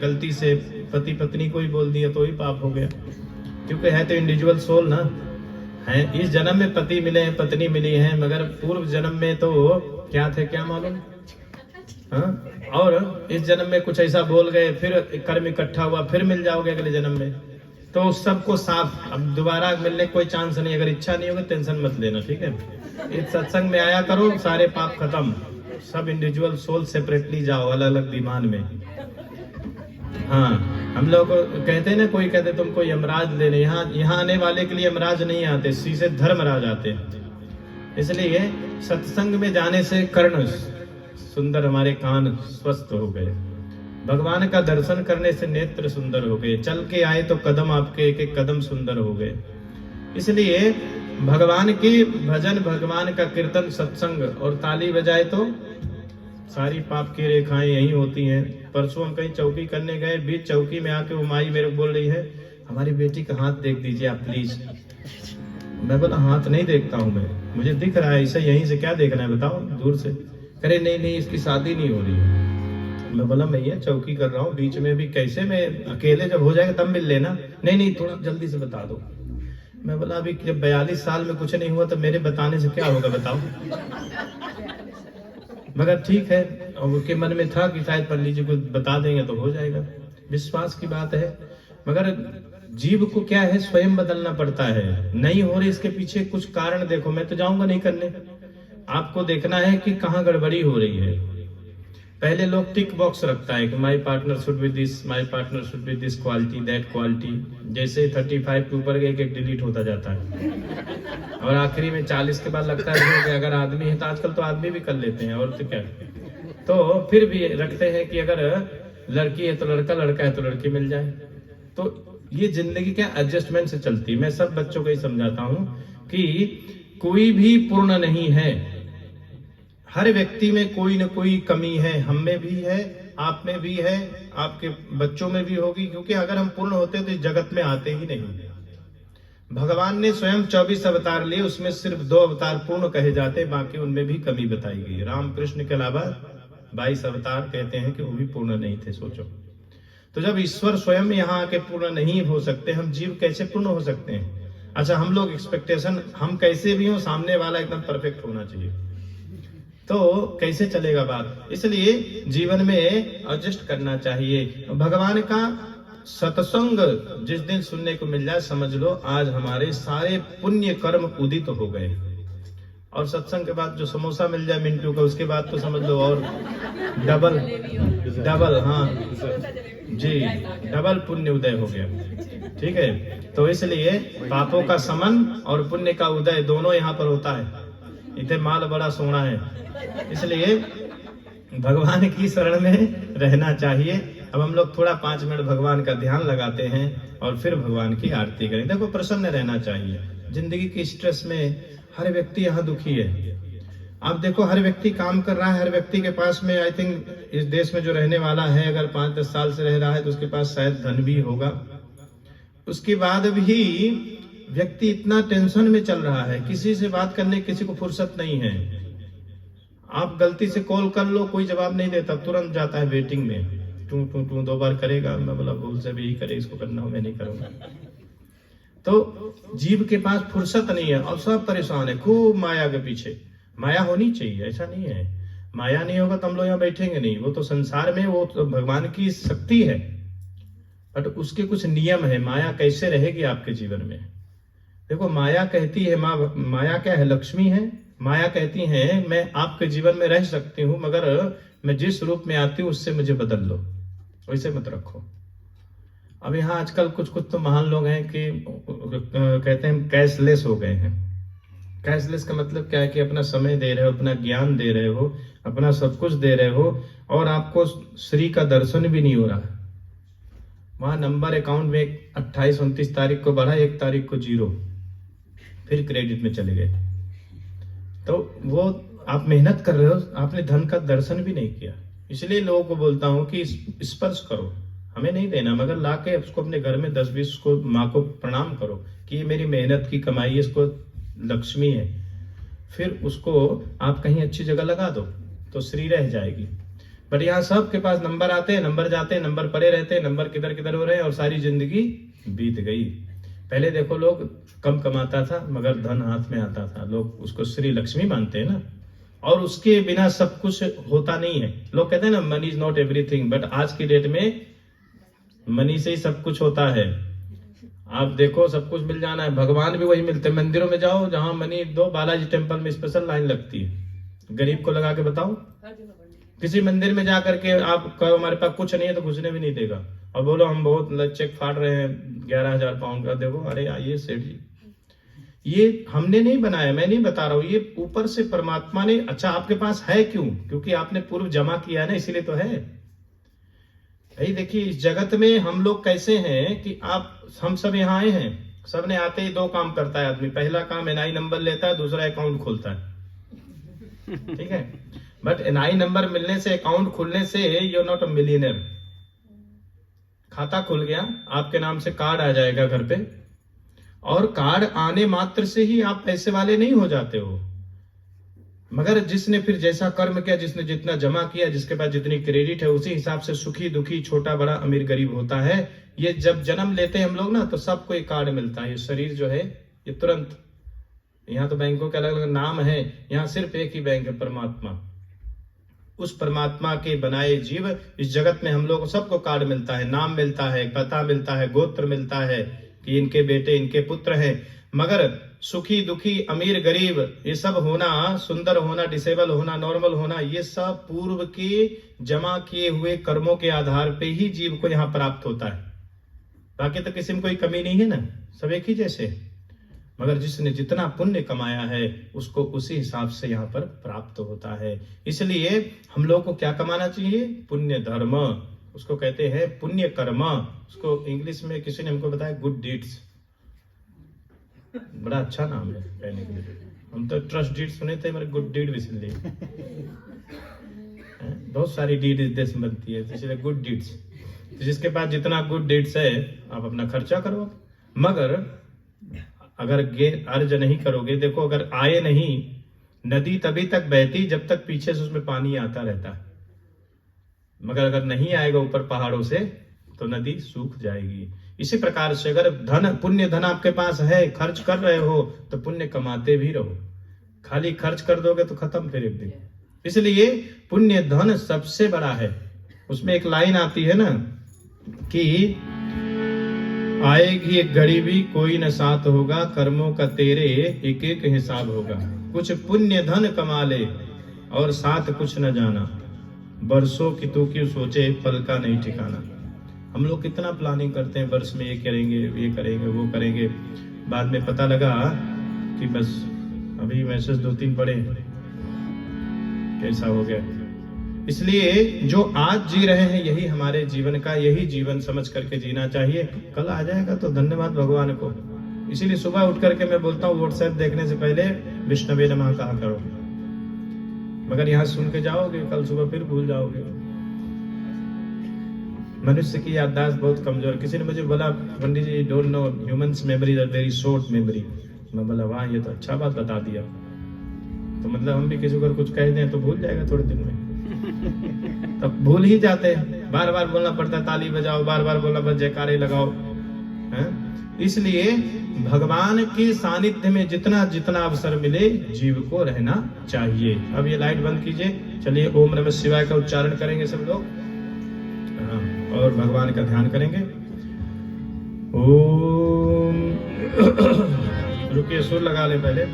गलती से पति पत्नी को ही बोल दिया तो ही पाप हो गया, क्योंकि है तो इंडिविजुअल सोल ना है। इस जन्म में पति मिले हैं, पत्नी मिली है, मगर पूर्व जन्म में तो क्या थे क्या मालूम। हाँ, और इस जन्म में कुछ ऐसा बोल गए, फिर कर्म इकट्ठा हुआ, फिर मिल जाओगे अगले जन्म में। तो सबको साफ, अब दोबारा मिलने कोई चांस नहीं। अगर इच्छा नहीं होगी टेंशन मत लेना, ठीक है। इस सत्संग में आया करो, सारे पाप खत्म। सब इंडिविजुअल सोल सेपरेटली जाओ, अलग अलग विमान में। हाँ, हम लोग कहते हैं ना, कोई कहते तुमको यमराज लेने, यहाँ आने वाले के लिए यमराज नहीं आते, सीधे धर्मराज आते हैं। इसलिए सत्संग में जाने से कर्ण सुंदर, हमारे कान स्वस्थ हो गए, भगवान का दर्शन करने से नेत्र सुंदर हो गए, चल के आए तो कदम आपके एक एक कदम सुंदर हो गए। इसलिए भगवान के भजन, भगवान का कीर्तन, सत्संग और ताली बजाए तो सारी पाप की रेखाएं यही होती हैं। परसों हम कहीं चौकी करने गए, बीच चौकी में आके वो माई मेरे को बोल रही है, हमारी बेटी का हाथ देख दीजिए आप प्लीज। मैं बोला हाथ नहीं देखता हूं मैं, मुझे दिख रहा है इसे, यहीं से क्या देखना है बताओ, दूर से। करे नहीं इसकी शादी नहीं हो रही है। मैं बोला भैया चौकी कर रहा हूँ, बीच में भी कैसे, मैं अकेले जब हो जाएगा तब मिल लेना। नहीं थोड़ा जल्दी से बता दो। मैं बोला अभी जब 42 साल में कुछ नहीं हुआ तो मेरे बताने से क्या होगा बताओ। मगर ठीक है, और उसके मन में था कि शायद पंडित जी को बता देंगे तो हो जाएगा, विश्वास की बात है। मगर जीव को क्या है, स्वयं बदलना पड़ता है। नहीं हो रही इसके पीछे कुछ कारण देखो, मैं तो जाऊंगा नहीं करने। आपको देखना है कि कहाँ गड़बड़ी हो रही है। पहले लोग टिक बॉक्स रखता है कि my partner should be this, my partner should be this quality, that quality. जैसे 35 के ऊपर एक एक डिलीट होता जाता है, और आखिरी में 40 के बाद लगता है कि अगर आदमी है तो आजकल तो आदमी भी कर लेते हैं, और तो क्या। तो फिर भी रखते हैं कि अगर लड़की है तो लड़का, लड़का है तो लड़की मिल जाए। तो ये जिंदगी क्या एडजस्टमेंट से चलती है। मैं सब बच्चों को ही समझाता हूँ कि कोई भी पूर्ण नहीं है, हर व्यक्ति में कोई न कोई कमी है। हम में भी है, आप में भी है, आपके बच्चों में भी होगी, क्योंकि अगर हम पूर्ण होते तो इस जगत में आते ही नहीं। भगवान ने स्वयं 24 अवतार लिए, उसमें सिर्फ 2 अवतार पूर्ण कहे जाते, बाकी उनमें भी कमी बताई गई। राम कृष्ण के अलावा 22 अवतार कहते हैं कि वो भी पूर्ण नहीं थे। सोचो, तो जब ईश्वर स्वयं यहाँ आके पूर्ण नहीं हो सकते, हम जीव कैसे पूर्ण हो सकते हैं। अच्छा, हम लोग एक्सपेक्टेशन, हम कैसे भी हो, सामने वाला एकदम परफेक्ट होना चाहिए, तो कैसे चलेगा बात। इसलिए जीवन में एडजस्ट करना चाहिए। भगवान का सत्संग जिस दिन सुनने को मिल जाए, समझ लो आज हमारे सारे पुण्य कर्म उदित हो गए। और सत्संग के बाद जो समोसा मिल जाए मिंटू का, उसके बाद तो समझ लो और डबल, हाँ जी, डबल पुण्य उदय हो गया। ठीक है, तो इसलिए पापों का समन और पुण्य का उदय दोनों यहाँ पर होता है। इतने माल बड़ा सोना है, इसलिए भगवान की शरण में रहना चाहिए। अब हम लोग थोड़ा 5 मिनट भगवान का ध्यान लगाते हैं और फिर भगवान की आरती करें। देखो, प्रसन्न रहना चाहिए। जिंदगी की स्ट्रेस में हर व्यक्ति यहाँ दुखी है। आप देखो, हर व्यक्ति काम कर रहा है, हर व्यक्ति के पास में, आई थिंक इस देश में जो रहने वाला है, अगर 5-10 साल से रह रहा है तो उसके पास शायद धन भी होगा। उसके बाद भी व्यक्ति इतना टेंशन में चल रहा है, किसी से बात करने किसी को फुर्सत नहीं है। आप गलती से कॉल कर लो, कोई जवाब नहीं देता, तुरंत जाता है वेटिंग में, टू टू टू 2 बार करेगा। मैं बोला भूल से भी करे, इसको करना हो, मैं नहीं करूंगा। तो जीव के पास फुर्सत नहीं है और सब परेशान है, खूब माया के पीछे। माया होनी चाहिए, ऐसा नहीं है। माया नहीं होगा तो हम लोग यहाँ बैठेंगे नहीं। वो तो संसार में, वो तो भगवान की शक्ति है, बट उसके कुछ नियम है। माया कैसे रहेगी आपके जीवन में। देखो, माया कहती है, माया क्या है, लक्ष्मी है। माया कहती है मैं आपके जीवन में रह सकती हूँ, मगर मैं जिस रूप में आती हूँ उससे मुझे बदल लो, वैसे मत रखो। अब यहाँ आजकल कुछ तो महान लोग हैं कि कहते हैं कैशलेस हो गए हैं। कैशलेस का मतलब क्या है कि अपना समय दे रहे हो, अपना ज्ञान दे रहे हो, अपना सब कुछ दे रहे हो, और आपको श्री का दर्शन भी नहीं हो रहा। वहां नंबर अकाउंट में 28-29 तारीख को बढ़ा, 1 तारीख को 0, फिर क्रेडिट में चले गए। तो वो आप मेहनत कर रहे हो, आपने धन का दर्शन भी नहीं किया। इसलिए लोगों को बोलता हूं कि स्पर्श करो, हमें नहीं देना, मगर ला के उसको अपने घर में 10-20 को माँ को प्रणाम करो कि ये मेरी मेहनत की कमाई है, इसको लक्ष्मी है। फिर उसको आप कहीं अच्छी जगह लगा दो तो श्री रह जाएगी। बट यहाँ सबके पास नंबर आते हैं, नंबर जाते हैं, नंबर पड़े रहते हैं, नंबर किधर किधर हो रहे हैं और सारी जिंदगी बीत गई। पहले देखो लोग कम कमाता था मगर धन हाथ में आता था, लोग उसको श्री लक्ष्मी मानते हैं ना, और उसके बिना सब कुछ होता नहीं है। लोग कहते हैं ना money is not everything, but आज की डेट में मनी से ही सब कुछ होता है। आप देखो सब कुछ मिल जाना है, भगवान भी वही मिलते हैं। मंदिरों में जाओ जहां मनी दो, बालाजी टेम्पल में स्पेशल लाइन लगती है, गरीब को लगा के बताओ। किसी मंदिर में जाकर के आप कहो हमारे पास कुछ नहीं है तो घुसने भी नहीं देगा, और बोलो हम बहुत चेक फाड़ रहे हैं 11,000 पाउंड का, देखो अरे आइए सेठ जी, ये हमने नहीं बनाया, मैं नहीं बता रहा हूँ, ये ऊपर से परमात्मा ने। अच्छा आपके पास है क्यों? क्योंकि आपने पूर्व जमा किया है ना, इसीलिए तो है भाई। देखिए इस जगत में हम लोग कैसे हैं कि हम सब यहाँ आए हैं, सब ने आते ही दो काम करता है आदमी। पहला काम एनआई नंबर लेता है, दूसरा अकाउंट खोलता है, ठीक है। बट एनआई नंबर मिलने से, अकाउंट खुलने से यू नॉट अ मिलियनर। खाता खुल गया, आपके नाम से कार्ड आ जाएगा घर पे, और कार्ड आने मात्र से ही आप पैसे वाले नहीं हो जाते हो। मगर जिसने फिर जैसा कर्म किया, जिसने जितना जमा किया, जिसके पास जितनी क्रेडिट है, उसी हिसाब से सुखी दुखी, छोटा बड़ा, अमीर गरीब होता है। ये जब जन्म लेते हैं हम लोग ना, तो सबको एक कार्ड मिलता है। ये शरीर जो है ये तुरंत, यहाँ तो बैंकों के अलग अलग नाम है, यहाँ सिर्फ एक ही बैंक है, परमात्मा। उस परमात्मा के बनाए जीव इस जगत में हम लोग को सबको कार्ड मिलता है, नाम मिलता है, पता मिलता है, गोत्र मिलता है कि इनके बेटे इनके पुत्र हैं। मगर सुखी दुखी, अमीर गरीब, ये सब होना, सुंदर होना, डिसेबल होना, नॉर्मल होना, ये सब पूर्व के जमा किए हुए कर्मों के आधार पे ही जीव को यहाँ प्राप्त होता है। बाकी तो किसी में कोई कमी नहीं है ना, सब एक ही जैसे। मगर जिसने जितना पुण्य कमाया है उसको उसी हिसाब से यहाँ पर प्राप्त होता है। इसलिए हम लोग को क्या कमाना चाहिए? पुण्य धर्म, उसको कहते हैं पुण्य कर्म। उसको इंग्लिश में किसी ने हमको बताया गुड डीड्स, बड़ा अच्छा नाम है कहने के लिए। हम तो ट्रस्ट डीड सुने थे, मेरे गुड डीड भी सुन लिए। बहुत सारी डीड इस देश में बनती है, इसलिए गुड डीड्स। तो जिसके पास जितना गुड डीड्स है आप अपना खर्चा करो, मगर अगर अर्ज नहीं करोगे, देखो अगर आए नहीं, नदी तभी तक बहती जब तक पीछे से उसमें पानी आता रहता है, मगर अगर नहीं आएगा ऊपर पहाड़ों से तो नदी सूख जाएगी। इसी प्रकार से अगर धन, पुण्य धन आपके पास है, खर्च कर रहे हो तो पुण्य कमाते भी रहो। खाली खर्च कर दोगे तो खत्म फिर एक दिन। इसलिए पुण्य धन सबसे बड़ा है। उसमें एक लाइन आती है ना कि आएगी एक गरीबी कोई न साथ होगा, कर्मों का तेरे एक एक हिसाब होगा। कुछ पुण्य धन कमा ले और साथ कुछ न जाना, बरसों की तू क्यों सोचे पल का नहीं ठिकाना। हम लोग कितना प्लानिंग करते हैं, वर्ष में ये करेंगे, ये करेंगे, वो करेंगे, बाद में पता लगा कि बस अभी मैसेज 2-3 पड़े, कैसा हो गया। इसलिए जो आज जी रहे हैं यही हमारे जीवन का, यही जीवन समझ करके जीना चाहिए। कल आ जाएगा तो धन्यवाद भगवान को। इसीलिए सुबह उठ करके मैं बोलता हूँ व्हाट्सएप देखने से पहले विष्णवे नमः कहा करो, मगर यहाँ सुन के जाओगे कल सुबह फिर भूल जाओगे। मनुष्य की याददाश्त बहुत कमजोर। किसी ने मुझे बोला Pandit ji don't know humans memory are very short memory. मैं बोला वाह ये तो अच्छा बात बता दिया। तो मतलब हम भी किसी को कुछ कह दें तो भूल जाएगा थोड़े दिन में। तब भूल ही जाते हैं, बार बार बोलना पड़ता है, ताली बजाओ, बार बार बोलना पड़ता, जयकारे लगाओ, हैं? इसलिए भगवान के सानिध्य में जितना जितना अवसर मिले जीव को रहना चाहिए। अब ये लाइट बंद कीजिए, चलिए ओम नमः शिवाय का उच्चारण करेंगे सब लोग और भगवान का ध्यान करेंगे। ओम रुकिए, सुर लगा ले पहले।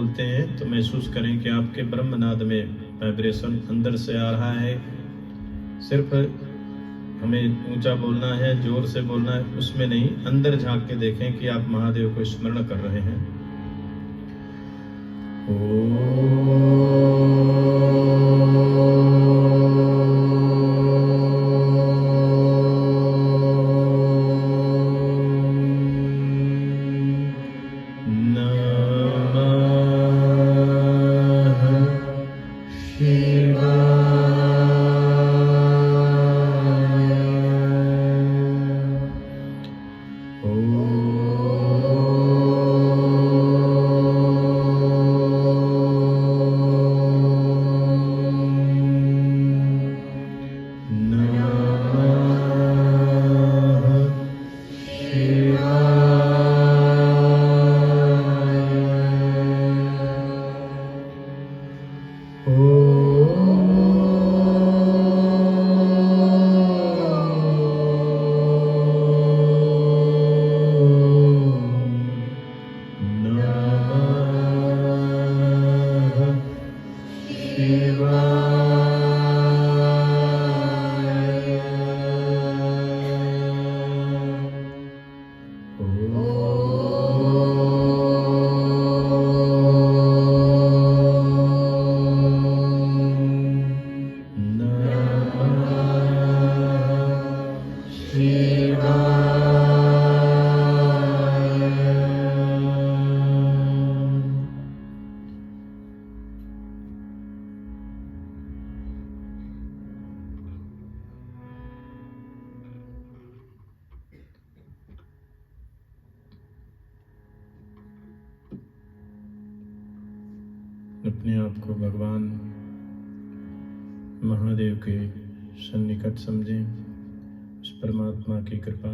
बोलते हैं तो महसूस करें कि आपके ब्रह्मनाद में वाइब्रेशन अंदर से आ रहा है। सिर्फ हमें ऊंचा बोलना है, जोर से बोलना है, उसमें नहीं, अंदर झांक के देखें कि आप महादेव को स्मरण कर रहे हैं। अपने आप को भगवान महादेव के सन्निकट समझें, उस परमात्मा की कृपा।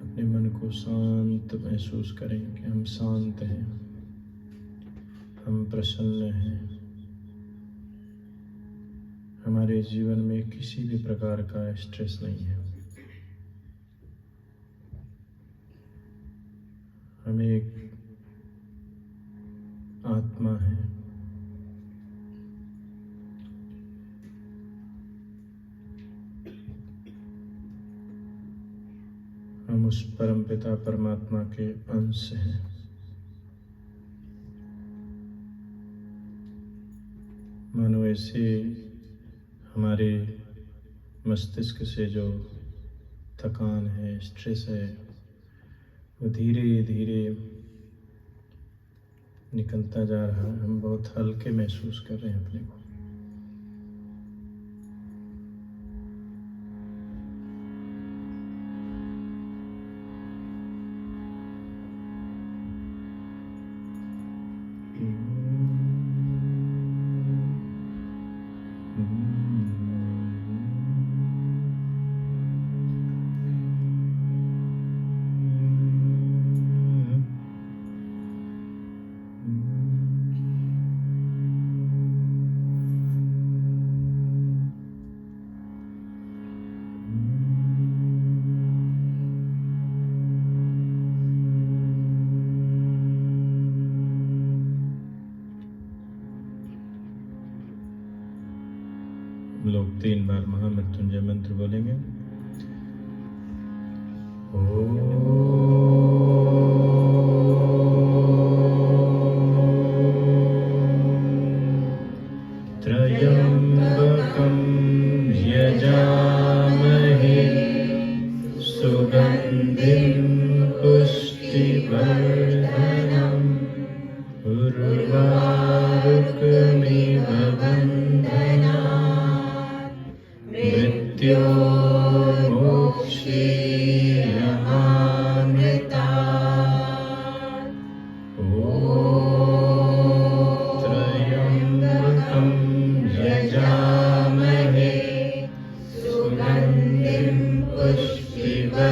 अपने मन को शांत महसूस करें कि हम शांत हैं, हम प्रसन्न हैं, हमारे जीवन में किसी भी प्रकार का स्ट्रेस नहीं है। हम एक आत्मा है, हम उस परमपिता परमात्मा के अंश हैं। मानो ऐसे हमारे मस्तिष्क से जो थकान है, स्ट्रेस है, वो धीरे धीरे निकलता जा रहा है। हम बहुत हल्के महसूस कर रहे हैं अपने को। लोग 3 बार महामृत्युंजय मंत्र बोलेंगे। त्र्यंबकं यजामहे सुगंधिं पुष्टिवर्धनम् उर्वारुकमिव बन्धनात् मृत्योर्मोक्षीयमामृतात्। त्र्यंबकं यजामहे सुगंधिं पुष्टिवर्धनम्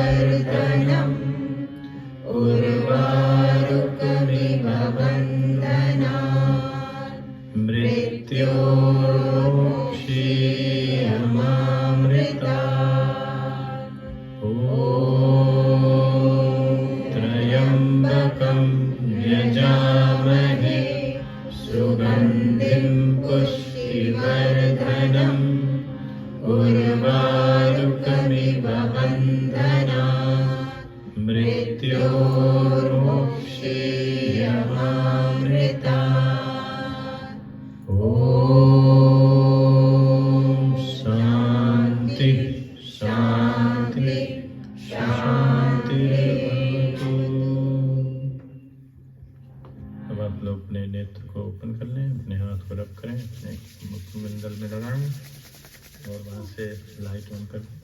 उर्वारुकमिव बन्धनात् मृत्योर्मोक्षीयमामृतात्। ॐ त्र्यंबकं यजामहे सुगन्धिं पुष्टिवर्धनम् उर्वारुकमिव बन्धनात् मृत्योर्मोक्षीयमामृतात्। ॐ शान्ति शान्ति शान्तिर्भवतु। अब आप लोग अपने नेत्र को ओपन कर लें, अपने हाथ को रब करें, अपने मुखमंडल में लगाएं और वहाँ से लाइट ऑन कर दें।